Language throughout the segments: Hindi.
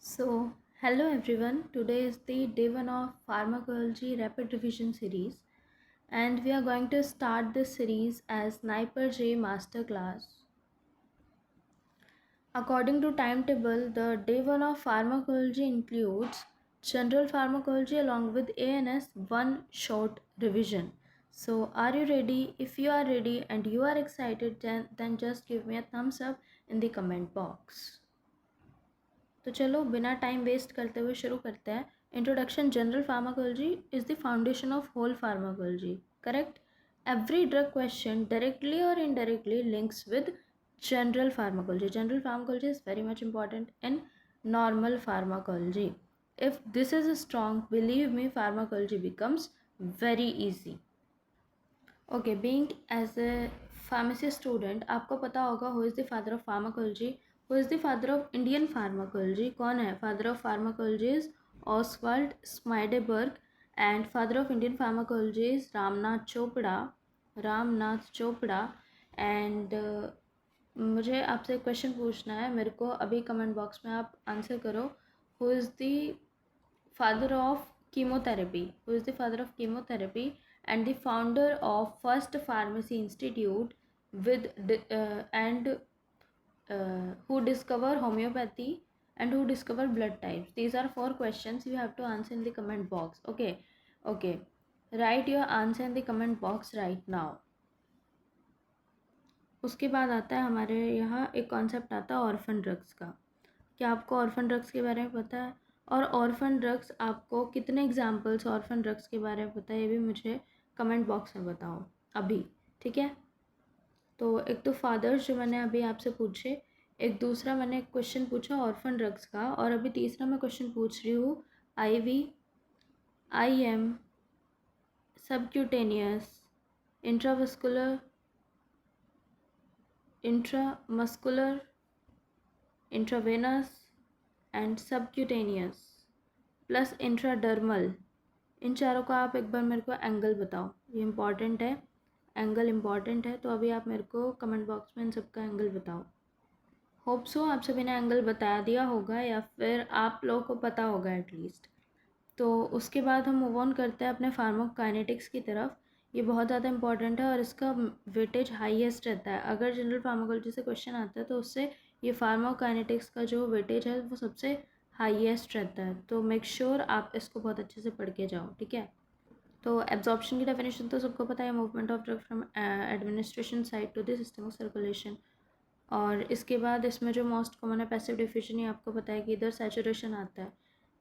So, hello everyone. Today is the day one of Pharmacology Rapid Revision series, and we are going to start this series as Sniper J Masterclass. According to timetable, the day one of Pharmacology includes General Pharmacology along with ANS one short revision. So, are you ready? If you are ready and you are excited, then just give me a thumbs up in the comment box. तो चलो बिना टाइम वेस्ट करते हुए शुरू करते हैं. Introduction. General pharmacology is the foundation of whole pharmacology. Correct. Every drug question directly और indirectly links with general pharmacology. General pharmacology is very much important in normal pharmacology. If this is strong, believe me, pharmacology becomes very easy. Okay, being as a pharmacy student, आपको पता होगा who is the father of pharmacology. Who is the father of Indian pharmacology? कौन है father of pharmacology? is Oswald Smideberg. And father of Indian pharmacology is Ramnath Chopra. Ramnath Chopra. And मुझे आपसे क्वेश्चन पूछना है, मेरे को अभी कमेंट बॉक्स में आप आंसर करो. Who is the father of chemotherapy? Who is the father of chemotherapy and the founder of first pharmacy institute with and who discover homeopathy and who discover blood types? These are 4 questions you have to answer in the comment box. Okay, write your answer in the comment box right now. उसके बाद आता है हमारे यहाँ एक कॉन्सेप्ट आता है ऑर्फन ड्रग्स का. क्या आपको ऑर्फन ड्रग्स के बारे में पता है? और ऑर्फन ड्रग्स आपको कितने एग्जाम्पल्स ऑर्फन ड्रग्स के बारे में पता है, ये भी मुझे कमेंट बॉक्स में बताओ अभी. ठीक है. तो एक तो फादर्स जो मैंने अभी आपसे पूछे, एक दूसरा मैंने क्वेश्चन पूछा ऑर्फन ड्रग्स का, और अभी तीसरा मैं क्वेश्चन पूछ रही हूँ IV, IM, subcutaneous, intramuscular, intravenous and subcutaneous plus intradermal. इन चारों का आप एक बार मेरे को एंगल बताओ. ये इम्पॉर्टेंट है, एंगल इम्पॉर्टेंट है. तो अभी आप मेरे को कमेंट बॉक्स में इन सब का एंगल बताओ. होप सो आप सभी ने एंगल बता दिया होगा या फिर आप लोगों को पता होगा एटलीस्ट. तो उसके बाद हम मूव ऑन करते हैं अपने फार्माकोकाइनेटिक्स की तरफ. ये बहुत ज़्यादा इंपॉर्टेंट है और इसका वेटेज हाईएस्ट रहता है. अगर जनरल फार्माकोलॉजी से क्वेश्चन आता है तो उससे ये फार्माकोकाइनेटिक्स का जो वेटेज है वो सबसे हाईएस्ट रहता है. तो मेक श्योर आप इसको बहुत अच्छे से पढ़ के जाओ. ठीक है. तो एब्जॉर्प्शन की डेफिनेशन तो सबको पता है, movement of drug from administration site to the system of circulation. और इसके बाद इसमें जो मोस्ट कॉमन है पैसिव डिफ्यूजन. ये आपको पता है कि इधर सैचुरेशन आता है.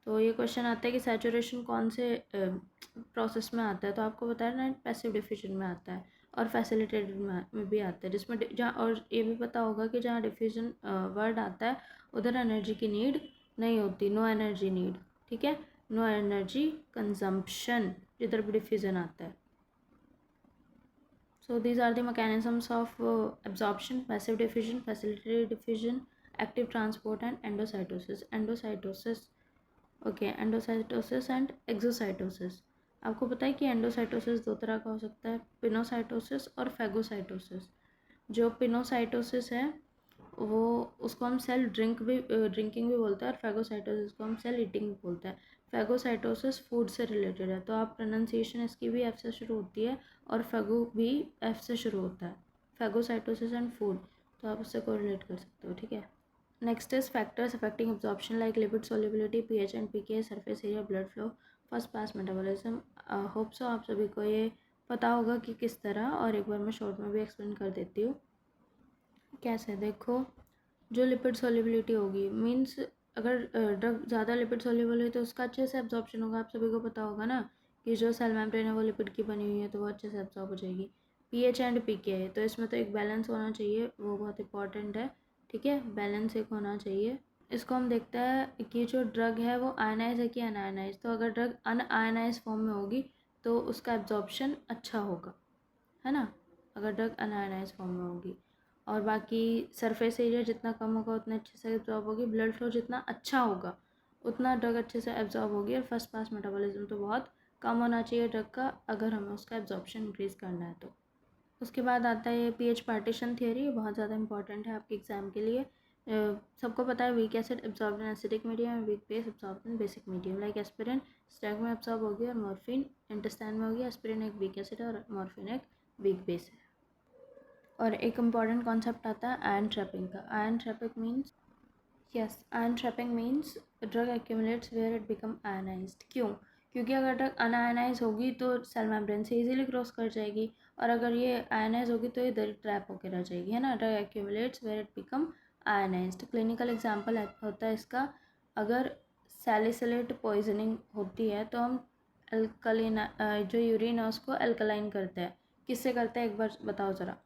तो ये क्वेश्चन आता है कि सैचुरेशन कौन से प्रोसेस में आता है, तो आपको पता है ना पैसिव डिफ्यूजन में आता है और फैसिलिटेटेड में भी आता है, जिसमें जहाँ, और ये भी पता होगा कि जहाँ डिफ्यूजन वर्ड आता है उधर एनर्जी की नीड नहीं होती, नो एनर्जी नीड. ठीक है. नो एनर्जी कंजम्पशन जिधर भी डिफ्यूजन आता है. So these are the mechanisms of absorption: passive diffusion, facilitated diffusion, active transport, and endocytosis. Endocytosis and exocytosis. आपको पता है कि एंडोसाइटोसिस 2 तरह का हो सकता है, पिनोसाइटोसिस और फैगोसाइटोसिस. जो पिनोसाइटोसिस है वो उसको हम सेल ड्रिंकिंग भी बोलते हैं, और फैगोसाइटोसिस को हम सेल ईटिंग भी बोलते हैं. फैगोसाइटोसिस फूड से रिलेटेड है, तो आप प्रोनाउंसिएशन इसकी भी एफ से शुरू होती है और फैगो भी एफ से शुरू होता है. फैगोसाइटोसिस एंड फूड, तो आप उससे कोरिलेट कर सकते हो. ठीक है. Next is factors affecting absorption like lipid solubility, pH and pK, surface area, blood flow, first pass metabolism. Hope so आप सभी को ये पता होगा कि किस तरह, और एक बार मैं शॉर्ट में भी एक्सप्लेन कर देती हूँ. कैसे? देखो, जो लिपिड सोल्युबिलिटी होगी मीन्स अगर ड्रग ज़्यादा लिपिड सोल्यूबल है तो उसका अच्छे से एब्जॉर्प्शन होगा. आप सभी को पता होगा ना कि जो सेल मेम्ब्रेन है वो लिपिड की बनी हुई है, तो वो अच्छे से एब्जॉर्ब हो जाएगी. पीएच एंड पीके है, तो इसमें तो एक बैलेंस होना चाहिए, वो बहुत इंपॉर्टेंट है. ठीक है. बैलेंस एक होना चाहिए. इसको हम देखते हैं कि जो ड्रग है वो आयनाइज है कि अनआयनाइज. तो अगर ड्रग अनआयनाइज फॉर्म में होगी तो उसका एब्जॉर्प्शन अच्छा होगा, है ना, अगर ड्रग अनआयनाइज फॉर्म में होगी. और बाकी सरफेस एरिया जितना कम होगा उतना अच्छे से एब्जॉर्ब होगी. ब्लड फ्लो जितना अच्छा होगा उतना ड्रग अच्छे से एब्जॉर्ब होगी. और फर्स्ट पास मेटाबॉलिज्म तो बहुत कम होना चाहिए ड्रग का अगर हमें उसका एब्जॉर्प्शन इंक्रीज़ करना है तो. उसके बाद आता है पीएच पार्टीशन थियरी. बहुत ज़्यादा इंपॉर्टेंट है आपके एग्ज़ाम के लिए. सबको पता है weak acid absorb in acidic medium और weak base absorb in basic medium. Like aspirin stomach में एब्जॉर्ब होगी और मॉर्फिन इंटेस्टाइन में होगी। एस्पिरिन एक वीक एसिड है और मॉर्फिन एक वीक बेस है। और एक इम्पॉर्टेंट कॉन्सेप्ट आता है आयन ट्रैपिंग का। Ion trapping means ion trapping means drug accumulates where it become ionized. क्यों? क्योंकि अगर ड्रग अनआयनाइज होगी तो सेल मेम्ब्रेन से इजीली क्रॉस कर जाएगी, और अगर ये आयनाइज होगी तो इधर ट्रैप होकर रह जाएगी, है ना। Drug accumulates where it become ionized. Clinical example होता है इसका, अगर सैलिसिलेट पॉइजनिंग होती है तो हम अल्कलीन जो यूरिन है उसको अल्कलाइन करते हैं। किससे करते हैं एक बार बताओ ज़रा।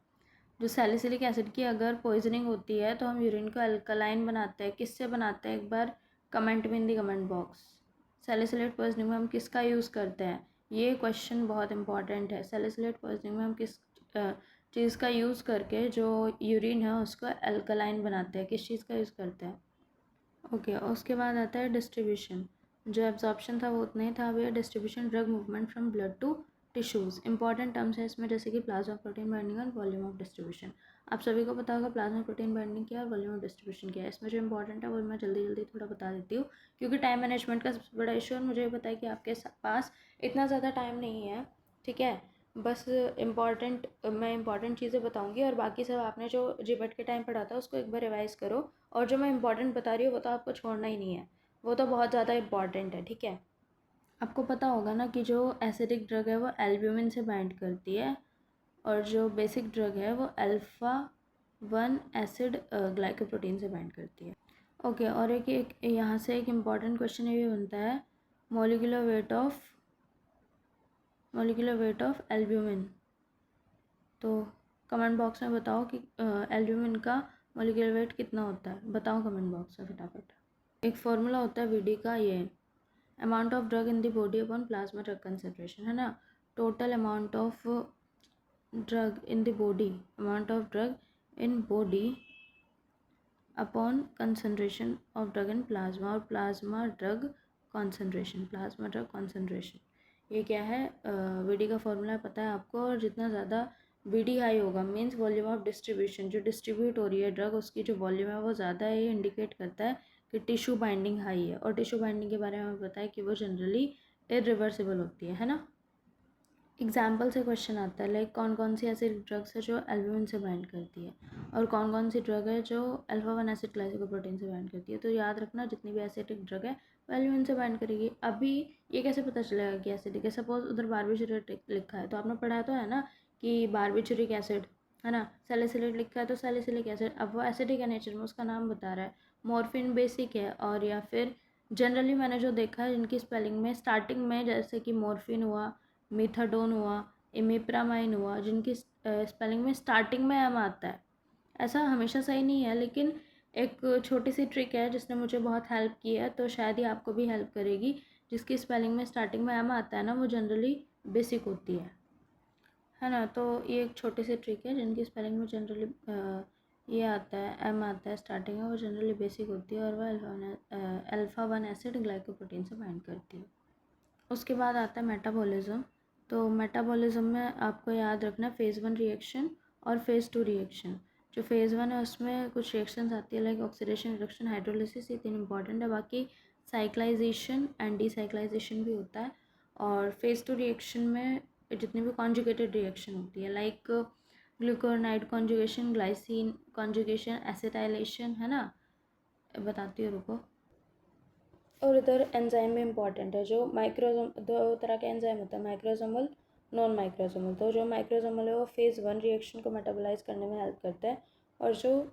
जो सैलिसिलिक एसिड की अगर पॉइजनिंग होती है तो हम यूरिन को अल्कलाइन बनाते हैं। किससे बनाते हैं एक बार कमेंट में इन दी कमेंट बॉक्स। सैलिसिलेट पॉइजनिंग में हम किसका यूज़ करते हैं, ये क्वेश्चन बहुत इंपॉर्टेंट है। सैलिसिलेट पॉइजनिंग में हम किस चीज़ का यूज़ करके जो यूरिन है उसको अल्कलाइन बनाते हैं, किस चीज़ का यूज़ करते हैं। ओके, उसके बाद आता है डिस्ट्रीब्यूशन। जो एब्जॉर्प्शन था वो उतना ही था, अब ये distribution drug movement from blood to tissues. Important terms है इसमें, जैसे कि प्लाज्मा प्रोटीन बाइंडिंग और वॉल्यूम ऑफ डिस्ट्रीब्यूशन। आप सभी को पता होगा प्लाज्मा प्रोटीन बाइंडिंग क्या है, वॉल्यूम ऑफ डिस्ट्रीब्यूशन क्या है। इसमें जो इंपॉर्टेंट है वो मैं जल्दी जल्दी थोड़ा बता देती हूँ, क्योंकि टाइम मैनेजमेंट का सबसे बड़ा इशू है। मुझे पता है कि आपके पास इतना ज़्यादा टाइम नहीं है, ठीक है। बस मैं इंपॉर्टेंट चीज़ें बताऊँगी और बाकी सब आपने जो जीबेट के टाइम पढ़ा था उसको एक बार रिवाइज़ करो। और जो मैं इंपॉर्टेंट बता रही हूँ वो तो आपको छोड़ना ही नहीं है, वो तो बहुत ज़्यादा इंपॉर्टेंट है, ठीक है। आपको पता होगा ना कि जो एसिडिक ड्रग है वो एल्ब्यूमिन से बाइंड करती है, और जो बेसिक ड्रग है वो अल्फ़ा 1 एसिड ग्लाइकोप्रोटीन से बाइंड करती है। ओके, और एक यहाँ से एक इम्पॉर्टेंट क्वेश्चन ये भी बनता है, मोलिकुलर वेट ऑफ एल्ब्यूमिन। तो कमेंट बॉक्स में बताओ कि एल्ब्यूमिन का मोलिकुलर वेट कितना होता है, बताओ कमेंट बॉक्स में फटाफट। एक फॉर्मूला होता है वीडी का, ये amount of drug in the body upon plasma drug concentration, है ना। Total amount of drug in the body, amount of drug in body upon concentration of drug in plasma, और प्लाज्मा ड्रग कॉन्सेंट्रेशन। ये क्या है, वीडी का फॉर्मूला पता है आपको। और जितना ज़्यादा वीडी हाई होगा मीन्स वॉल्यूम ऑफ डिस्ट्रीब्यूशन, जो डिस्ट्रीब्यूट हो रही है ड्रग उसकी जो वॉल्यूम है वो ज़्यादा है, ये इंडिकेट करता है कि टिश्यू बाइंडिंग हाई है। और टिश्यू बाइंडिंग के बारे में हमें पता है कि वो जनरली इरिवर्सिबल होती है ना। एग्जाम्पल से क्वेश्चन आता है, लाइक कौन कौन सी ऐसी ड्रग्स है जो एल्ब्यूमिन से बाइंड करती है, और कौन कौन सी ड्रग है जो अल्फा 1 एसिड ग्लाइकोप्रोटीन से बाइंड करती है। तो याद रखना, जितनी भी एसिडिक ड्रग है वो एल्ब्यूमिन से बाइंड करेगी। अभी ये कैसे पता चलेगा कि एसिडिक है? सपोज उधर बारबिटूरेट लिखा है तो आपने पढ़ा तो है ना कि बारबिटूरिक एसिड, है ना। सैलिसिलेट लिखा है तो सैलिसिलिक एसिड, अब वो एसिडिक है नेचर में, उसका नाम बता रहा है। मॉर्फिन बेसिक है, और या फिर जनरली मैंने जो देखा है जिनकी स्पेलिंग में स्टार्टिंग में, जैसे कि मॉर्फिन हुआ, मीथाडोन हुआ, इमिप्रामाइन हुआ, जिनकी स्पेलिंग में स्टार्टिंग में एम आता है। ऐसा हमेशा सही नहीं है, लेकिन एक छोटी सी ट्रिक है जिसने मुझे बहुत हेल्प की है, तो शायद ही आपको भी हेल्प करेगी। जिसकी स्पेलिंग में स्टार्टिंग में एम आता है ना, वो जनरली बेसिक होती है ना। तो ये एक छोटी सी ट्रिक है, जिनकी स्पेलिंग में जनरली ये आता है, एम आता है स्टार्टिंग में, वो जनरली बेसिक होती है, और वह अल्फा 1 एसिड ग्लाइकोप्रोटीन से बाइंड करती है। उसके बाद आता है मेटाबॉलिज्म। तो मेटाबॉलिज्म में आपको याद रखना फ़ेज़ 1 रिएक्शन और फ़ेज़ 2 रिएक्शन। जो फ़ेज़ 1 है उसमें कुछ रिएक्शंस आती है, लाइक ऑक्सीडेशन, रिडक्शन, हाइड्रोलिसिस, ये 3 इंपॉर्टेंट है। बाकी साइक्लाइजेशन एंड डिसाइक्लाइजेशन भी होता है। और फ़ेज़ 2 रिएक्शन में जितनी भी कॉन्जुगेटेड रिएक्शन होती है, like glucuronide conjugation, glycine conjugation, acetylation, है ना। बताती हूँ, रुको। और इधर एंजाइम भी इंपॉर्टेंट है। जो माइक्रोजोम, दो तरह के एंजाइम होता है, माइक्रोजोमल, नॉन माइक्रोजोमल। तो जो माइक्रोजोमल है वो फ़ेज़ 1 रिएक्शन को मेटाबोलाइज करने में हेल्प करता है, और जो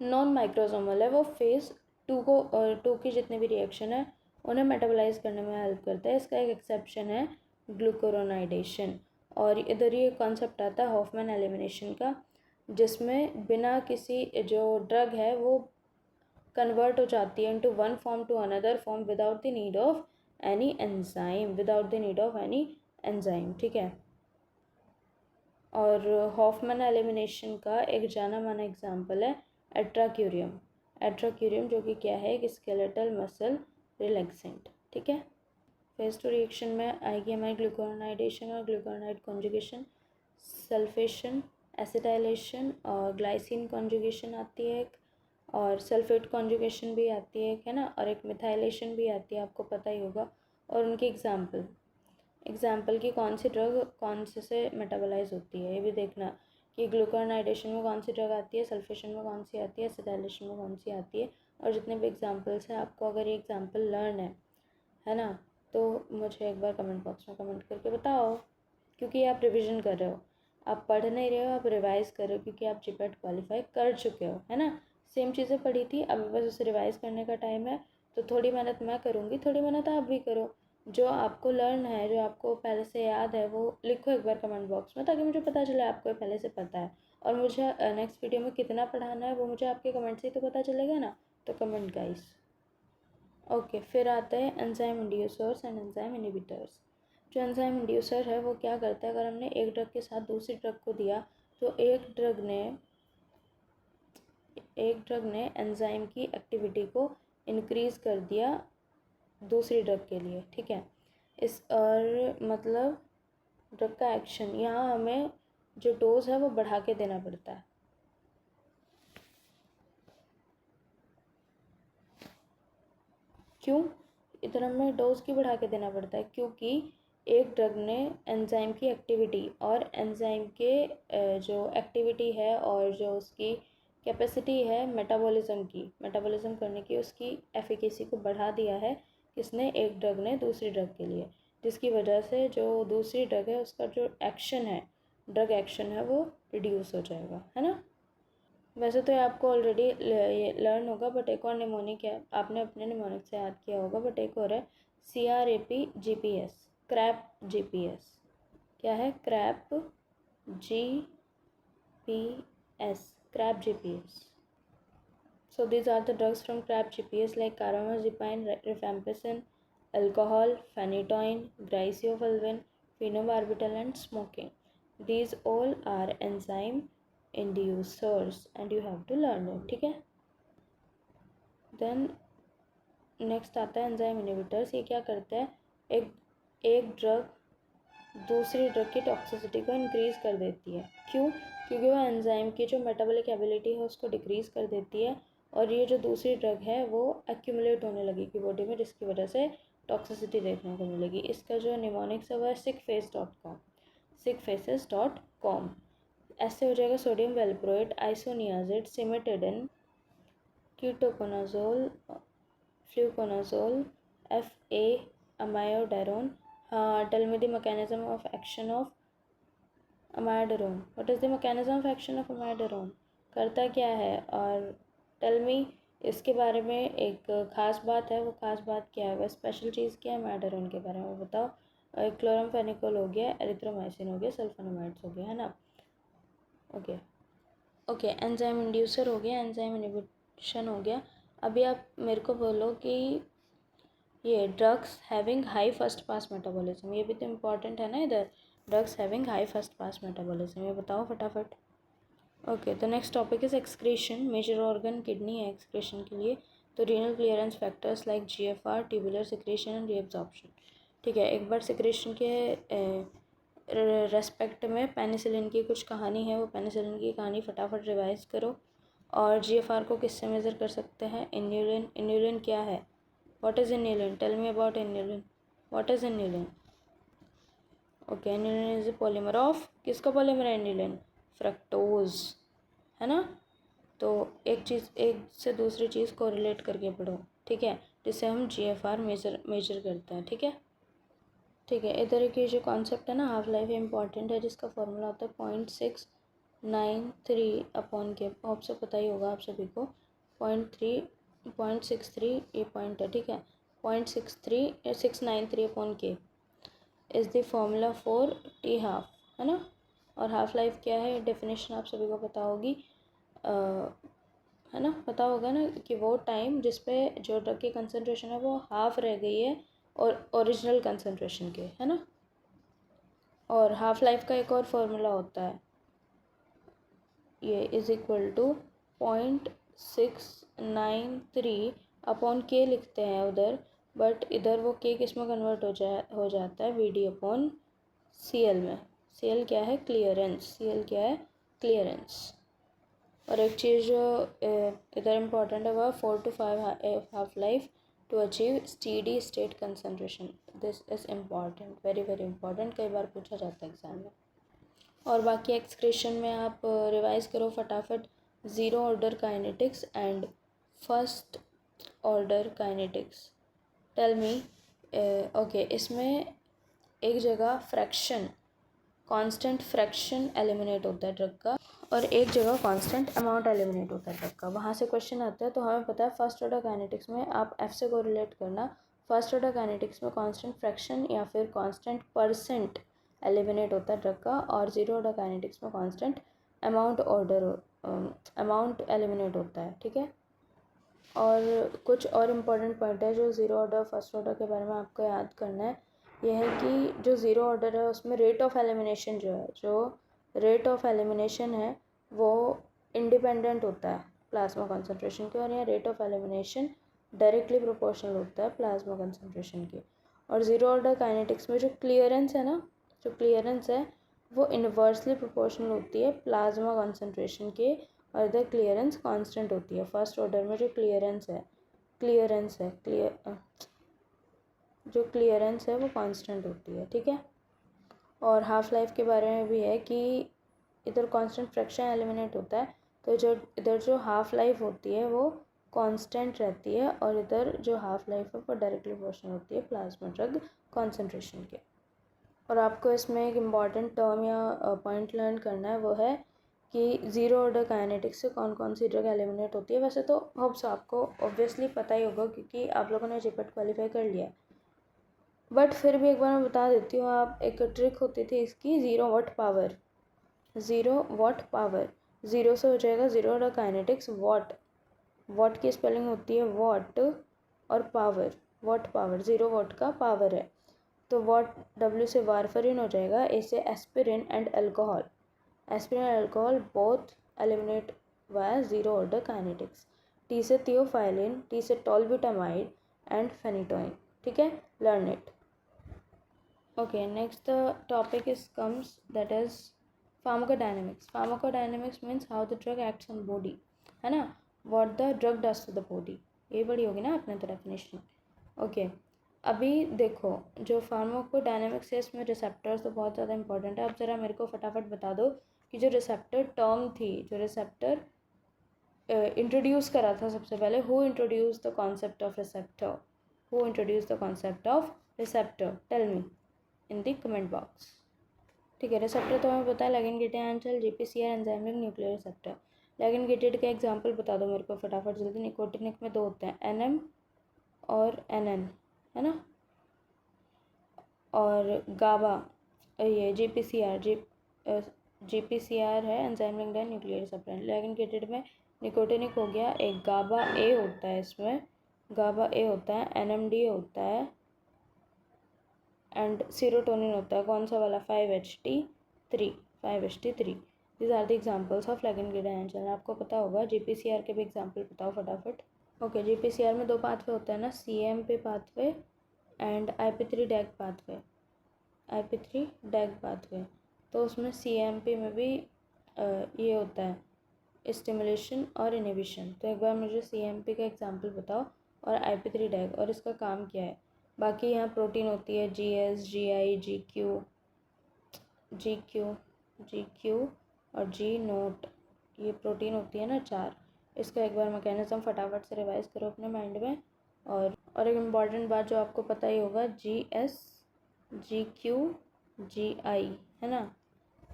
नॉन माइक्रोजोमल है वो फ़ेज़ 2 की जितने भी रिएक्शन है उन्हें मेटाबोलाइज करने में हेल्प करता है। इसका एक एक्सेप्शन है ग्लूकोरोनाइडेशन। और इधर ये कॉन्सेप्ट आता है हॉफमैन एलिमिनेशन का, जिसमें बिना किसी जो ड्रग है वो कन्वर्ट हो जाती है into one form to another form without the need of any enzyme, ठीक है। और हॉफमैन एलिमिनेशन का एक जाना माना एग्जांपल है एट्राक्यूरियम, जो कि क्या है, एक स्केलेटल मसल रिलैक्सेंट, ठीक है। फ़ेज़ 2 रिएक्शन में आएगी हमारी ग्लूकोनाइडेशन और ग्लूकोनाइड कॉन्जुगेशन, सल्फेशन, एसिटाइलेशन और ग्लाइसिन कॉन्जुगेशन आती है एक, और सल्फेट कॉन्जुगेशन भी आती है ना, और एक मिथाइलेशन भी आती है, आपको पता ही होगा। और उनके एग्जाम्पल की कौन सी ड्रग कौन से मेटाबोलाइज होती है, ये भी देखना कि ग्लूकोनाइडेशन में कौन सी ड्रग आती है, सल्फेशन में कौन सी आती है, एसिटाइलेशन में कौन सी आती है। और जितने भी एग्जाम्पल्स हैं, आपको अगर ये एग्जाम्पल लर्न है ना, तो मुझे एक बार कमेंट बॉक्स में कमेंट करके बताओ, क्योंकि आप रिवीजन कर रहे हो, आप पढ़ नहीं रहे हो, आप रिवाइज कर रहे हो, क्योंकि आप जीपैट क्वालिफाई कर चुके हो, है ना। सेम चीज़ें पढ़ी थी, अभी बस उसे रिवाइज करने का टाइम है। तो थोड़ी मेहनत मैं करूँगी, थोड़ी मेहनत आप भी करो। जो आपको लर्न है, जो आपको पहले से याद है, वो लिखो एक बार कमेंट बॉक्स में, ताकि मुझे पता चले आपको पहले से पता है। और मुझे नेक्स्ट वीडियो में कितना पढ़ाना है वो मुझे आपके कमेंट से ही तो पता चलेगा ना। तो कमेंट गाइस। ओके, फिर आते हैं enzyme inducers and enzyme inhibitors. जो एंजाइम इंड्यूसर है वो क्या करता है, अगर हमने एक ड्रग के साथ दूसरी ड्रग को दिया, तो एक ड्रग ने एंजाइम की एक्टिविटी को इंक्रीज़ कर दिया दूसरी ड्रग के लिए, ठीक है। इस और मतलब ड्रग का एक्शन, यहाँ हमें जो डोज है वो बढ़ा के देना पड़ता है। क्यों इधर हमें डोज की बढ़ा के देना पड़ता है, क्योंकि एक ड्रग ने एंजाइम की एक्टिविटी और एंजाइम के जो एक्टिविटी है और जो उसकी कैपेसिटी है मेटाबॉलिज्म करने की, उसकी एफिकेसी को बढ़ा दिया है। किसने? एक ड्रग ने दूसरी ड्रग के लिए, जिसकी वजह से जो दूसरी ड्रग है उसका जो एक्शन है, ड्रग एक्शन है, वो रिड्यूस हो जाएगा, है ना। वैसे तो ये आपको ऑलरेडी लर्न होगा, बट एक और निमोनिक है, आपने अपने निमोनिक से याद किया होगा, बट एक और है CRAP-GPS, क्रैप GPS। क्या है? Crap GPS, crap GPS। So these are the drugs from crap GPS like carbamazepine, rifampicin, alcohol, phenytoin, griseofulvin, phenobarbital and smoking. These all are enzyme inducers and you have to learn it, ठीक है। देन नेक्स्ट आता है एंजाइम इनहिबिटर्स। ये क्या करते हैं, एक ड्रग दूसरी ड्रग की टॉक्सिसिटी को इंक्रीज़ कर देती है। क्यों? क्योंकि वो एंजाइम की जो मेटाबॉलिक एबिलिटी है उसको डिक्रीज़ कर देती है, और ये जो दूसरी ड्रग है वो एक्यूमुलेट होने लगेगी बॉडी में, जिसकी वजह से टॉक्सिसिटी देखने को मिलेगी। इसका जो निमोनिक्स है वो है sickfaces.com। ऐसे हो जाएगा sodium valproate, isoniazid, cimetidine, ketoconazole, fluconazole, FA, amiodarone। हाँ, tell me the mechanism of action of amiodarone। What is the mechanism of action of amiodarone? करता क्या है? और टेल मी इसके बारे में एक ख़ास बात है, वो ख़ास बात क्या है, वह स्पेशल चीज़ क्या है amiodarone के बारे में बताओ। क्लोरामफेनिकोल हो गया, एरिथ्रोमाइसिन हो गया, सल्फोनामाइड्स हो गया, है ना। ओके, एंजाइम इंड्यूसर हो गया, एंजाइम इनहिबिशन हो गया। अभी आप मेरे को बोलो कि ये drugs having high first pass metabolism, ये भी तो इम्पॉर्टेंट है ना इधर। Drugs having high first pass metabolism, ये बताओ फटाफट। ओके, तो next topic is excretion. Major organ kidney है एक्सक्रीशन के लिए, तो renal clearance factors like GFR, tubular secretion and reabsorption. ठीक है, एक बार सिक्रेशन के रेस्पेक्ट में पेनिसिलिन की कुछ कहानी है, वो पेनिसिलिन की कहानी फटाफट रिवाइज करो। और GFR को किससे मेज़र कर सकते हैं? इन्यूलिन। इन्यूलिन क्या है? What is inulin? Tell me about inulin. What is inulin? Okay, inulin is a polymer of, किसका पॉलीमर है इन्यूलिन? फ्रक्टोज, है ना। तो एक से दूसरी चीज़ को रिलेट करके पढ़ो, ठीक है, जिससे हम GFR मेजर करते हैं, ठीक है। ठीक है, इधर की जो कॉन्सेप्ट है ना हाफ लाइफ, इंपॉर्टेंट है, जिसका फॉर्मूला होता है 0.693/K। आप सब पता ही होगा आप सभी को। 0.63 ये पॉइंट है, ठीक है। 0.693/K is the formula for T half, है ना। और हाफ लाइफ क्या है, डेफिनेशन आप सभी को पता होगी, है ना, पता होगा ना, कि वो टाइम जिस पे जो ड्रग की कंसनट्रेशन है वो हाफ रह गई है और ओरिजिनल कंसनट्रेशन के, है ना। और हाफ लाइफ का एक और फार्मूला होता है, ये इज़ इक्वल टू 0.693/K लिखते हैं उधर, बट इधर वो K किस में कन्वर्ट हो जाता है? VD/CL में। CL क्या है? क्लियरेंस। CL क्या है? क्लियरेंस। और एक चीज़ जो इधर इम्पोर्टेंट है वह 4 to 5 half life to achieve steady state concentration. This is important, very very important, कई बार पूछा जाता है एग्जाम में। और बाकी एक्सक्रीशन में आप रिवाइज करो फटाफट। Zero order kinetics and first order kinetics. Tell me. Okay, इसमें एक जगह फ्रैक्शन, कांस्टेंट फ्रैक्शन एलिमिनेट होता है ड्रग का, और एक जगह कांस्टेंट अमाउंट एलिमिनेट होता है ड्रग का। वहाँ से क्वेश्चन आता है, तो हमें पता है फर्स्ट ऑर्डर काइनेटिक्स में आप एफ से को रिलेट करना। फर्स्ट ऑर्डर काइनेटिक्स में कांस्टेंट फ्रैक्शन या फिर कांस्टेंट परसेंट एलिमिनेट होता है ड्रग का, और ज़ीरो ऑर्डर काइनेटिक्स में कांस्टेंट अमाउंट एलिमिनेट होता है। ठीक है। और कुछ और इम्पोर्टेंट पॉइंट है जो ज़ीरो ऑर्डर फर्स्ट ऑर्डर के बारे में आपको याद करना है। यह है कि जो ज़ीरो ऑर्डर है उसमें rate of elimination rate of elimination है वो इंडिपेंडेंट होता है प्लाज्मा कंसंट्रेशन के, और यह rate of elimination directly proportional होता है प्लाज्मा कंसंट्रेशन के। और ज़ीरो ऑर्डर काइनेटिक्स में जो क्लियरेंस है ना, जो क्लियरेंस है वो इन्वर्सली प्रोपोर्शनल होती है प्लाज्मा कंसंट्रेशन के, और इधर क्लियरेंस कांस्टेंट होती है। फर्स्ट ऑर्डर में जो क्लियरेंस है जो क्लियरेंस है वो कांस्टेंट होती है। ठीक है। और हाफ लाइफ के बारे में भी है कि इधर कांस्टेंट फ्रैक्शन एलिमिनेट होता है, तो जो इधर जो हाफ लाइफ होती है वो कांस्टेंट रहती है, और इधर जो हाफ लाइफ है वो डायरेक्टली प्रोपोर्शनल होती है प्लाज्मा ड्रग कॉन्सेंट्रेशन के। और आपको इसमें एक इम्पॉर्टेंट टर्म या पॉइंट लर्न करना है, वो है कि ज़ीरो ऑर्डर काइनेटिक्स से कौन कौन सी ड्रग एलिमिनेट होती है। वैसे तो होप्स आपको ऑब्वियसली पता ही होगा क्योंकि आप लोगों ने जिपेट क्वालिफाई कर लिया है, बट फिर भी एक बार मैं बता देती हूँ। आप एक ट्रिक होती थी इसकी, ज़ीरो वॉट पावर। ज़ीरो से हो जाएगा ज़ीरो ऑर्डर काइनेटिक्स वॉट की स्पेलिंग होती है वॉट, और power what power, zero what का पावर है, तो वॉट डब्ल्यू से वारफरिन हो जाएगा, ए से aspirin and alcohol. Aspirin and alcohol both eliminate via zero order kinetics. T से थियोफाइलिन, टी से टॉल्ब्यूटामाइड एंड फेनिटोइन। ठीक है, learn it. Okay, next the topic is comes, that is pharmacodynamics. Pharmacodynamics means how the drug acts on body, है ना, what the drug does to the body। ये बड़ी होगी ना अपने तो डेफिनेशन। ओके, अभी देखो जो फार्माकोडायनेमिक्स है इसमें रिसेप्टर्स तो बहुत ज़्यादा इंपॉर्टेंट है। अब ज़रा मेरे को फटाफट बता दो कि जो रिसेप्टर टर्म थी, जो रिसेप्टर इंट्रोड्यूस करा था सबसे पहले, who introduce the concept of receptor, who introduce the concept of receptor, tell me in the comment box. ठीक है, रिसेप्टर तो हमें पता है, ligand gated ion GPCR enzymatic nuclear receptor. Ligand gated का एग्जांपल बता दो मेरे को फटाफट जल्दी। निकोटिनिक में दो होते हैं, एनएम और एनएन, है ना। और गाबा, ये जीपीसीआर है enzymic nuclear receptor. Ligand gated में निकोटिनिक हो गया, एक गाबा ए होता है, इसमें गाबा ए होता है, एनएमडी होता है एंड सीरोटोनिन होता है। कौन सा वाला? 5HT3। These are the examples of ligand gated ion channel. आपको पता होगा। जीपीसीआर के भी एग्जाम्पल बताओ फटाफट। ओके, जीपीसीआर में दो पाथवे होते हैं ना, CAMP pathway and IP3 डैग pathway. IP3 डैग pathway, तो उसमें CAMP में भी ये होता है स्टिमुलेशन और इनहिबिशन। तो एक बार मुझे CAMP का एग्जाम्पल बताओ और IP3 डैग, और इसका काम क्या है। बाकी यहाँ प्रोटीन होती है GS, GI, GQ और G नोट, ये प्रोटीन होती है ना 4। इसका एक बार मैकेनिज्म फटाफट से रिवाइज करो अपने माइंड में। और एक इम्पॉर्टेंट बात जो आपको पता ही होगा, GS, GQ, GI, है ना।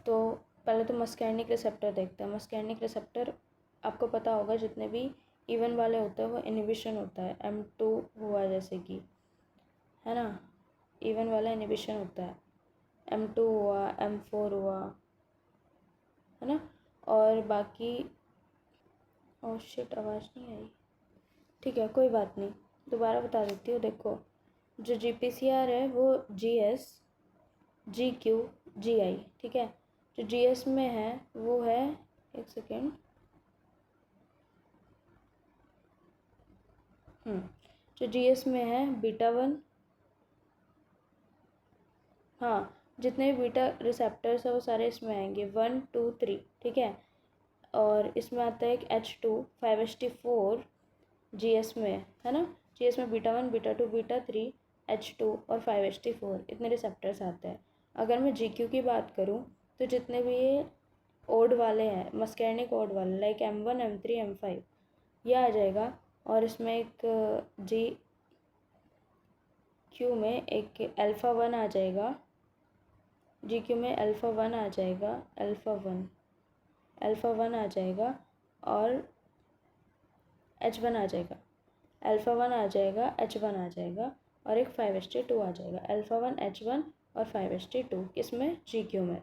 तो पहले तो मस्कैनिक रिसेप्टर देखते हैं। मस्कैनिक रिसेप्टर आपको पता होगा जितने भी इवन वाले होते हैं वो इनहिबिशन होता है। M2 हुआ जैसे कि, है ना, इवन वाला इनहिबिशन होता है। M2 हुआ, M4 हुआ, है ना। और बाकी ओह शिट, आवाज़ नहीं आई। ठीक है, कोई बात नहीं, दोबारा बता देती हूँ। देखो, जो GPCR है वो GS, GQ, GI, ठीक है। जो GS में है वो है, एक सेकेंड, जो GS में है β1, हाँ, जितने भी बीटा रिसेप्टर्स है वो सारे इसमें आएंगे, 1, 2, 3, ठीक है। और इसमें आता है एक H2 5H4 GS में, है ना। GS में β1 β2 β3 H2 और 5H4 इतने रिसेप्टर्स आते हैं। अगर मैं GQ की बात करूँ तो जितने भी ये ओड वाले हैं, मस्कैनिक ओड वाले, लाइक M1 M3 M5, ये आ जाएगा। और इसमें एक GQ में एक α1 आ जाएगा, GQ में α1 आ जाएगा, α1 आ जाएगा और H1 आ जाएगा, α1 आ जाएगा, H1 आ जाएगा और एक 5H2 आ जाएगा। α1 H1 और 5H2 किसमें? GQ में।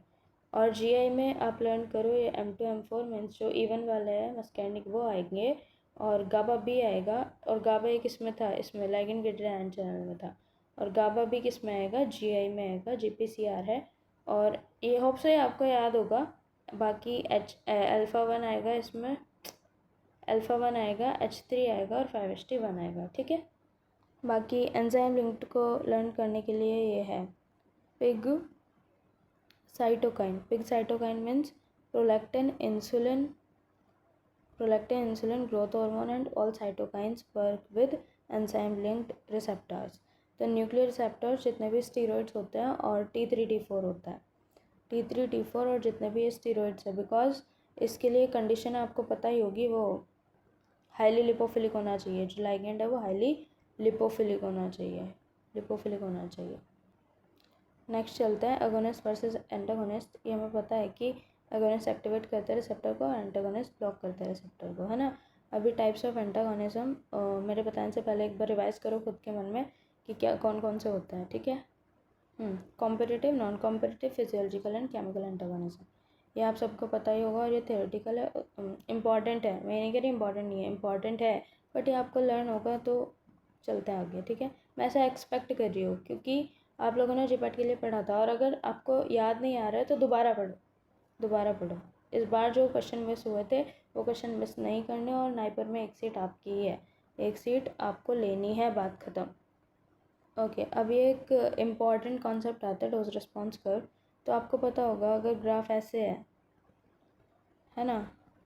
और GI में आप लर्न करो ये M2 M4 मीन्स जो इवन वाले हैं मस्कैनिक वो आएंगे, और गाबा भी आएगा। और गाबा एक इसमें था, इसमें लाइगेंड गेटेड आयन चैनल में था। और गाबा भी किस में आएगा? GI में आएगा, GPCR है। और ये होप से आपको याद होगा। बाकी α1 आएगा, इसमें α1 आएगा, H3 आएगा और 5H1 आएगा, ठीक है। बाकी एंजाइम लिंक्ड को लर्न करने के लिए ये है pig cytokine means prolactin, insulin, growth hormone and all cytokines work with enzyme linked receptors. तो न्यूक्लियर रिसेप्टर्स जितने भी स्टीरॉइड्स होते हैं और T3 T4 होता है, T3 T4 और जितने भी ये स्टीरॉइड्स है, बिकॉज इसके लिए कंडीशन आपको पता ही होगी, वो हाईली लिपोफिलिक होना चाहिए। जो लाइगेंड है वो हाईली लिपोफिलिक होना चाहिए। नेक्स्ट चलता है अगोनिस्ट वर्सेस एंटागोनिस्ट। ये हमें पता है कि अगोनिस्ट एक्टिवेट करता है रिसेप्टर को, एंटागोनिस्ट ब्लॉक करता है रिसेप्टर को, है ना। अभी टाइप्स ऑफ एंटागोनिज्म मेरे बताने से पहले एक बार रिवाइज करो खुद के मन में कि क्या कौन कौन से होते हैं, ठीक है। Competitive, non competitive, physiological and chemical antagonism, ये आप सबको पता ही होगा। और ये थ्योरेटिकल है, इंपॉर्टेंट है। मैं नहीं कह रही इंपॉर्टेंट नहीं है, इंपॉर्टेंट है, बट ये आपको लर्न होगा तो चलते हैं आगे, ठीक है। मैं ऐसा एक्सपेक्ट कर रही हूँ क्योंकि आप लोगों ने जीपैट के लिए पढ़ा था, और अगर आपको याद नहीं आ रहा है तो दोबारा पढ़ो। इस बार जो क्वेश्चन मिस हुए थे वो क्वेश्चन मिस नहीं करने, और नाइपर में एक सीट आपकी ही है, एक सीट आपको लेनी है, बात ख़त्म। ओके, अब ये एक इम्पॉर्टेंट कॉन्सेप्ट आता है डोज रिस्पॉन्स कर्व। तो आपको पता होगा अगर ग्राफ ऐसे है ना,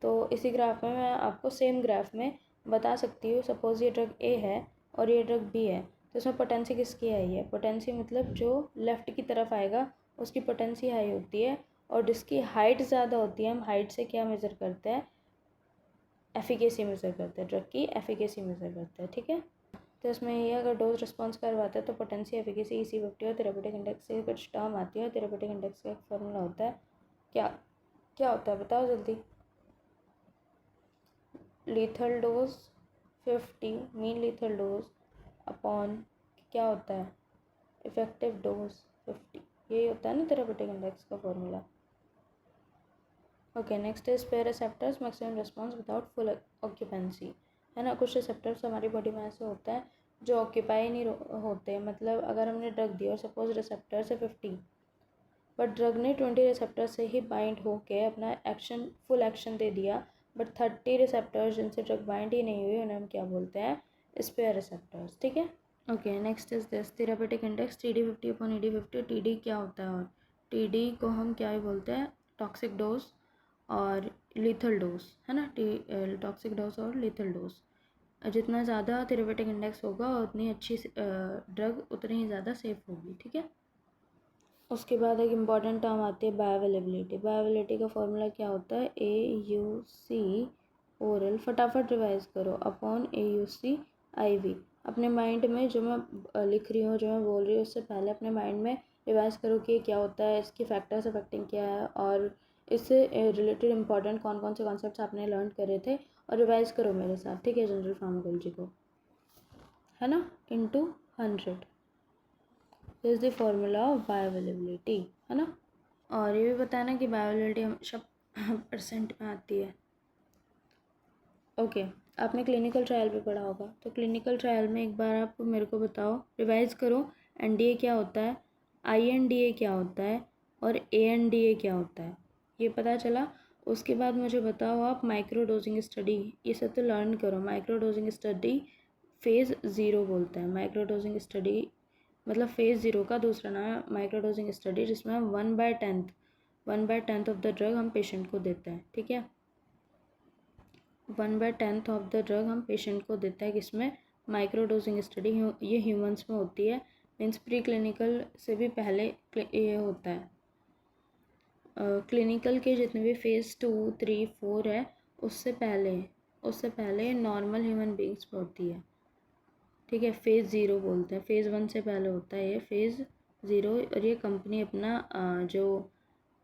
तो इसी ग्राफ में मैं आपको सेम ग्राफ में बता सकती हूँ। सपोज़ ये ड्रग ए है और ये ड्रग बी है, तो इसमें पोटेंसी किसकी आई है? पोटेंसी मतलब जो लेफ़्ट की तरफ आएगा उसकी पोटेंसी हाई होती है, और जिसकी हाइट ज़्यादा होती है, हम हाइट से क्या मेज़र करते हैं? एफिकेसी मेज़र करते हैं, ड्रग की एफिकेसी मेज़र करते हैं, ठीक है। तो इसमें ये अगर डोज रिस्पॉन्स करवाते हैं तो पोटेंसी एफिकेसी EC50 और थेरेपेटिक इंडेक्स से कुछ टर्म आती है। थेरेपेटिक इंडेक्स का एक फॉर्मूला होता है, क्या होता है बताओ जल्दी। Lethal dose 50, mean lethal dose upon क्या होता है? इफेक्टिव डोज 50, यही होता है ना थेरेपेटिक इंडेक्स का formula. Okay, next is pair receptors maximum response without full occupancy, है ना। कुछ रिसेप्टर्स हमारी बॉडी में ऐसे होते हैं जो ऑक्यूपाई नहीं होते, मतलब अगर हमने ड्रग दी और सपोज रिसेप्टर से 50, बट ड्रग ने 20 रिसेप्टर से ही बाइंड होके अपना एक्शन, फुल एक्शन दे दिया, बट 30 रिसेप्टर्स जिनसे ड्रग बाइंड ही नहीं हुई उन्हें हम क्या बोलते हैं? स्पेयर रिसेप्टर्स, ठीक है। Okay, next is this therapeutic index TD50 upon ED50। TD क्या होता है? और TD को हम क्या ही बोलते हैं? टॉक्सिक डोज और लीथल डोज, है ना। टॉक्सिक डोज और लीथल डोज, जितना ज़्यादा थेरेपेटिक इंडेक्स होगा उतनी अच्छी ड्रग उतनी ही ज़्यादा सेफ होगी, ठीक है। उसके बाद एक इम्पॉर्टेंट टर्म आती है बायोअवेलेबिलिटी का फॉर्मूला क्या होता है? AUC ओरल, फटाफट रिवाइज करो, अपॉन AUC IV। अपने माइंड में जो मैं लिख रही हूँ, जो मैं बोल रही हूँ, उससे पहले अपने माइंड में रिवाइज करो कि क्या होता है, इसकी फैक्टर्स अफेक्टिंग क्या है, और इससे रिलेटेड इंपॉर्टेंट कौन कौन से कॉन्सेप्ट्स आपने लर्न करे थे, और रिवाइज करो मेरे साथ, ठीक है, जनरल फार्माकोलॉजी को, है ना, into 100 is the formula of bioavailability, है ना। और ये भी बताना कि बायोअवेलेबिलिटी हमेशा परसेंट में आती है। ओके, आपने क्लिनिकल ट्रायल भी पढ़ा होगा, तो क्लिनिकल ट्रायल में एक बार आप मेरे को बताओ, रिवाइज करो, NDA क्या होता है, INDA क्या होता है, और ANDA क्या होता है, ये पता चला। उसके बाद मुझे बताओ आप माइक्रो डोजिंग स्टडी, ये सब तो लर्न करो। माइक्रो डोजिंग स्टडी फेज़ 0 बोलते हैं। माइक्रो डोजिंग स्टडी मतलब फेज़ 0 का दूसरा नाम है माइक्रो डोजिंग स्टडी, जिसमें हम 1/10 ऑफ द ड्रग हम पेशेंट को देते हैं, ठीक है। 1/10 ऑफ द ड्रग हम पेशेंट को देता है, किसमें, माइक्रो डोजिंग स्टडी, ये ह्यूमंस में होती है, मीन्स प्री क्लिनिकल से भी पहले ये होता है। क्लिनिकल के जितने भी फेज़ 2, 3, 4 है उससे पहले नॉर्मल ह्यूमन बींग्स में होती है, ठीक है। फेज़ 0 बोलते हैं, फेज़ 1 से पहले होता है ये फेज़ 0, और ये कंपनी अपना जो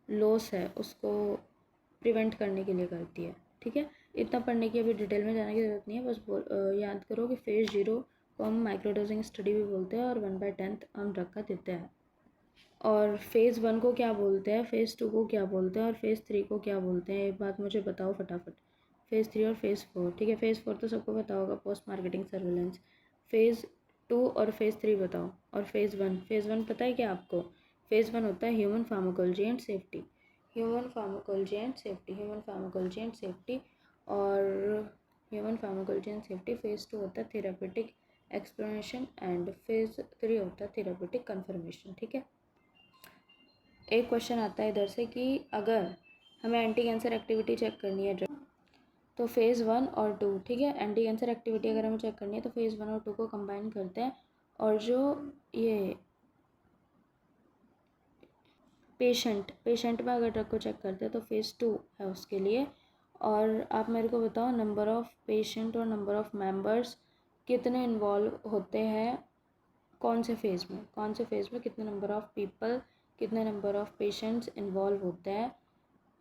लॉस है उसको प्रिवेंट करने के लिए करती है, ठीक है। इतना पढ़ने की अभी डिटेल में जाने की ज़रूरत नहीं है, बस याद करो कि फेज़ 0 को हम माइक्रोडोजिंग स्टडी भी बोलते हैं और 1/10 हम ड्रग का देते हैं। और फेज़ 1 को क्या बोलते हैं, फेज़ 2 को क्या बोलते हैं और फेज़ 3 को क्या बोलते हैं, एक बात मुझे बताओ फटाफट। फेज़ 3 और फेज़ 4, ठीक है। फेज़ 4 तो सबको पता होगा, पोस्ट मार्केटिंग सर्विलेंस। फेज़ 2 और फेज़ 3 बताओ। और फेज़ 1 पता है क्या आपको? फेज़ 1 होता है human pharmacology and safety, human pharmacology and safety, human pharmacology and safety. और human pharmacology and safety. Phase 2 होता है थेरापेटिक एक्सप्लोरेशन एंड फेज़ 3 होता है थेरापेटिक कन्फर्मेशन, ठीक है। एक क्वेश्चन आता है इधर से कि अगर हमें एंटी कैंसर एक्टिविटी चेक करनी है ड्रग, तो फेज़ 1 और 2, ठीक है। एंटी कैंसर एक्टिविटी अगर हमें चेक करनी है तो फेज़ 1 और 2 को कंबाइन करते हैं, और जो ये पेशेंट में अगर ड्रग को चेक करते हैं तो फेज़ 2 है उसके लिए। और आप मेरे को बताओ, नंबर ऑफ़ पेशेंट और नंबर ऑफ़ मेंबर्स कितने इन्वॉल्व होते हैं कौन से फेज़ में कितने नंबर ऑफ़ पीपल, कितने नंबर ऑफ़ पेशेंट्स इन्वॉल्व होते हैं,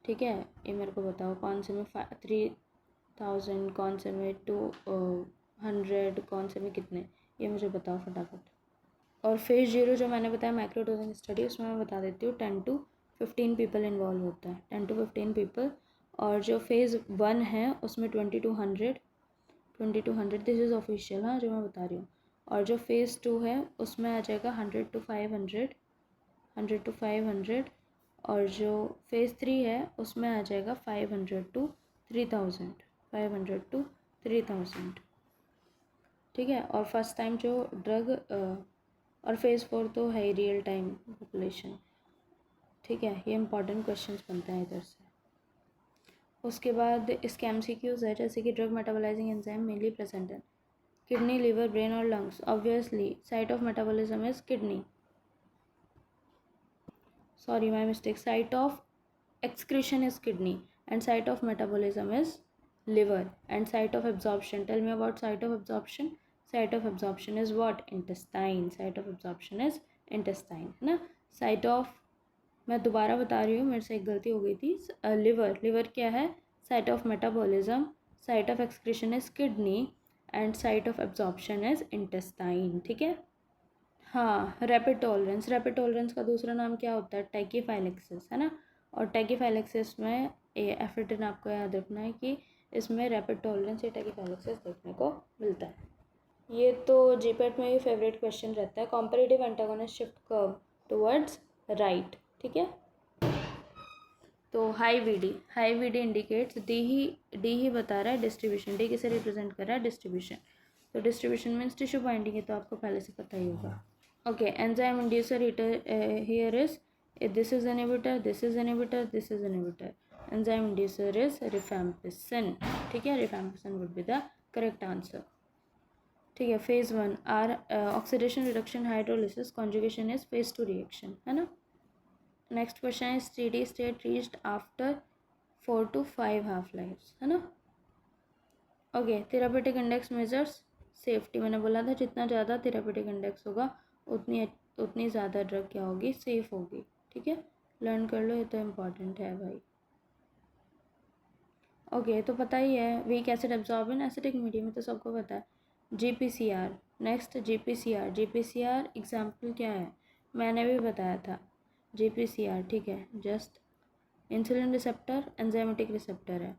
ठीक है। ये मेरे को बताओ, कौन से में 3000, कौन से में 200, कौन से में कितने, ये मुझे बताओ फटाफट। और फेज़ 0 जो मैंने बताया माइक्रोडोजिंग स्टडी, उसमें मैं बता देती हूँ 10 to 15 पीपल इन्वॉल्व होता है, 10 to 15 पीपल। और जो फेज़ 1 है उसमें 20 to 100 दिस इज़ ऑफिशियल, हाँ, जो मैं बता रही हूँ। और जो फेज़ 2 है उसमें आ जाएगा 100 to 500। और जो फेज़ 3 है उसमें आ जाएगा 500 to 3000, ठीक है। और फर्स्ट टाइम जो ड्रग और फेज़ 4 तो है ही रियल टाइम पॉपुलेशन, ठीक है। ये इंपॉर्टेंट क्वेश्चंस बनते हैं इधर से। उसके बाद इसके MCQs है, जैसे कि drug metabolising enzyme mainly present है किडनी, लिवर, ब्रेन और lungs. Obviously site of metabolism is kidney, sorry my mistake, site of excretion is kidney and site of metabolism is liver, and site of absorption, tell me about site of absorption. Site of absorption is what? Intestine, site of absorption is intestine, है ना। site of, मैं दोबारा बता रही हूँ, मेरे से एक गलती हो गई थी। लिवर क्या है? Site of metabolism, site of excretion is kidney and site of absorption is intestine, ठीक है। हाँ, रैपिड टॉलरेंस का दूसरा नाम क्या होता है? टैकीफाइलेक्सिस, है ना। और टैकीफाइलेक्सिस में ये एफिटिन आपको याद रखना है कि इसमें रैपिड टॉलरेंस या टैकीफाइलेक्सिस देखने को मिलता है। ये तो जीपेट में भी फेवरेट क्वेश्चन रहता है, comparative antagonist shift curve towards right, ठीक है। तो हाई वीडी इंडिकेट्स, डी ही बता रहा है डिस्ट्रीब्यूशन, डी किसे रिप्रेजेंट कर रहा है? डिस्ट्रीब्यूशन। तो डिस्ट्रीब्यूशन मीन्स टिश्यू बाइंडिंग है, तो आपको पहले से पता ही होगा। Okay, enzyme inducer here is, this is inhibitor, this is inhibitor, this is inhibitor. Enzyme inducer is rifampicin, ठीक है। Rifampicin would be the correct answer, ठीक है। Phase 1 are oxidation, reduction, hydrolysis, conjugation is phase 2 reaction, है ना। नेक्स्ट क्वेश्चन है steady state reached after 4 to 5 half lifes, है ना। Okay, therapeutic index measures safety, मैंने बोला था जितना ज़्यादा थेरापेटिक इंडेक्स होगा उतनी ज़्यादा ड्रग क्या होगी? सेफ होगी, ठीक है। लर्न कर लो, ये तो इम्पॉर्टेंट है भाई। ओके, तो पता ही है weak acid absorb in acidic medium, में तो सबको पता है। GPCR, नेक्स्ट GPCR एग्जाम्पल क्या है? मैंने भी बताया था GPCR, ठीक है। Just insulin receptor enzymatic receptor है,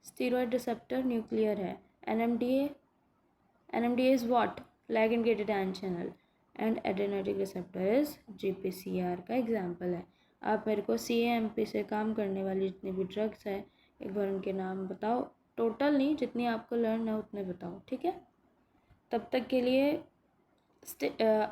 स्टीरॉयड रिसेप्टर न्यूक्लियर है, NMDA is what? ligand gated ion channel, and adrenergic receptor is GPCR का एग्जाम्पल है। आप मेरे को CAMP से काम करने वाली जितनी भी ड्रग्स है एक बार उनके नाम बताओ, टोटल नहीं, जितनी आपको लर्न है उतने बताओ, ठीक है। तब तक के लिए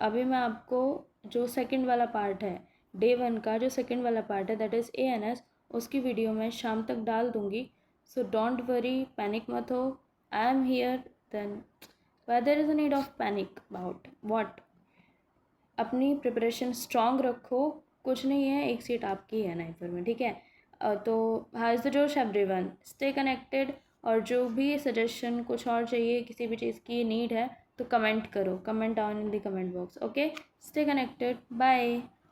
अभी मैं आपको जो सेकंड वाला पार्ट है, डे 1 का जो सेकंड वाला पार्ट है दैट इज़ ANS, उसकी वीडियो मैं शाम तक डाल दूँगी। सो डोंट वरी, पैनिक मत हो, I am here. Then why there is a need of panic about what? अपनी प्रिपरेशन स्ट्रॉन्ग रखो, कुछ नहीं है, एक सीट आपकी है 9 में, ठीक है। तो हाउ इज़ द जोश एवरीवन, स्टे कनेक्टेड। और जो भी सजेशन कुछ और चाहिए, किसी भी चीज़ की नीड है तो कमेंट करो, comment down in the comment box. Okay, stay connected, bye.